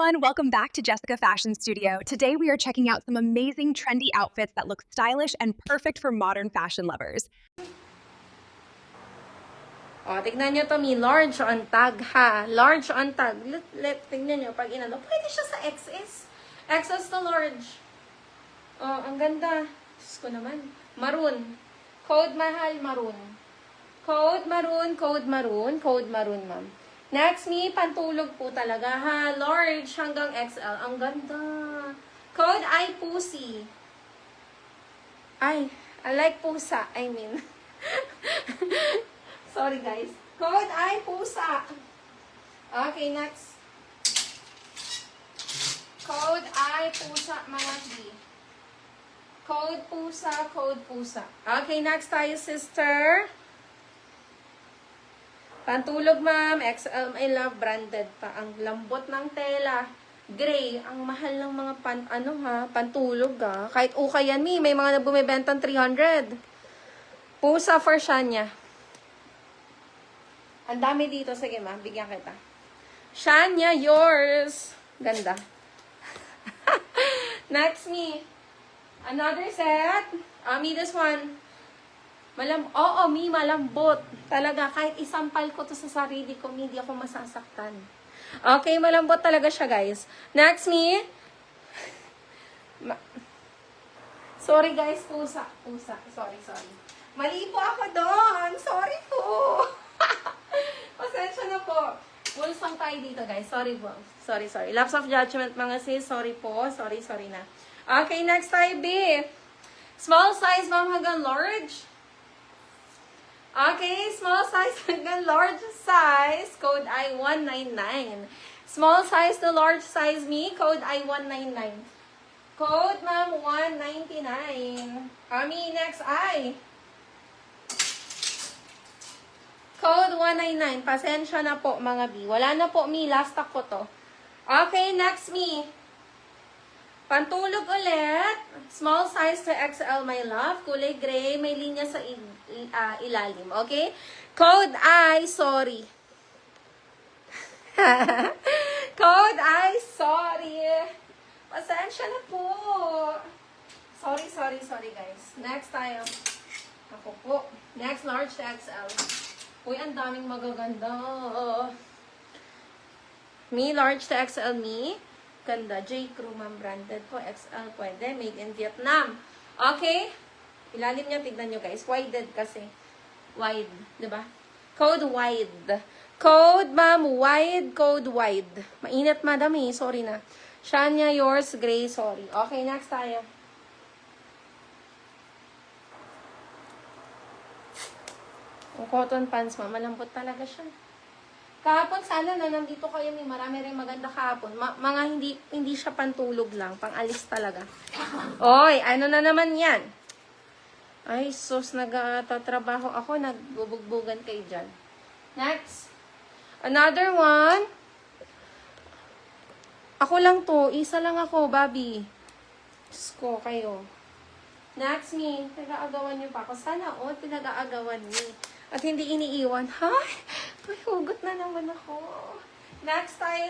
everyone, welcome back to Jessica Fashion Studio. Today we are checking out some amazing trendy outfits that look stylish and perfect for modern fashion lovers. O, tignan nyo to, large on tag, ha? Large on tag. Tignan nyo, pag inano, pwede siya sa XS. XS to large. O, ang ganda. Diyos ko naman. Maroon. Code mahal, maroon. Code maroon, code maroon, code maroon, ma'am. Next, pantulog po talaga, ha? Large hanggang XL. Ang ganda. Code ay pusi. Ay, I like pusa. I mean. Sorry, guys. Code ay pusa. Okay, next. Code ay pusa, mga B. Code pusa, code pusa. Okay, next tayo, sister. Pantulog, ma'am. XL, I love, branded pa. Ang lambot ng tela. Gray. Ang mahal ng mga pantulog, ha. Kahit ukay yan, may mga bumibenta ng 300. Pusa for Shania. Ang dami dito. Sige, ma'am. Bigyan kita. Shania, yours. Ganda. Next, another set. This one. Malambot. Talaga, kahit isampal ko to sa sarili ko, hindi ako masasaktan. Okay, malambot talaga siya, guys. Next, sorry, guys. Pusa. Sorry. Mali po ako doon. Sorry po. Pasensya na po. Bulsang tayo dito, guys. Sorry po. Sorry. Lapse of judgment, mga sis. Sorry po. Sorry na. Okay, next tayo, B. Small size, ma'am, hanggang large. Okay, small size hanggang large size. Code I 199. Small size to large size, code I 199. Code, ma'am, 199. Next I. Code 199. Pasensya na po, mga B. Wala na po, last stock ko to. Okay, next, Pantulog ulit. Small size to XL, my love. Kulay gray. May linya sa ilalim. Okay? Code I, sorry. Code I, sorry. Pasensya na po. Sorry, guys. Next tayo. Ako po. Next, large to XL. Uy, ang daming magaganda. Large to XL, Ganda. J. Crew, ma'am, branded po. XL, pwede. Made in Vietnam. Okay? Ilalim niya, tignan nyo, guys. Wided kasi. Wide. Diba? Code wide. Code, ma'am, wide. Code wide. Mainit, madam, Sorry na. Shania, yours, gray. Sorry. Okay, next tayo. Ang cotton pants, ma'am. Malambot talaga siya. Kahapon, sana na nandito kayo, marami rin maganda kahapon. Mga hindi siya pantulog lang. Pang-alis talaga. Oy, ano na naman yan? Ay, sus, nagtatrabaho ako. Nagbubugbugan kayo dyan. Next. Another one. Ako lang to. Isa lang ako, Bobby. Diyos ko, kayo. Next, pinag-aagawan niyo pa ako. Sana, pinag-aagawan niyo. At hindi iniiwan. Hay, may hugot na naman ako. Next tayo,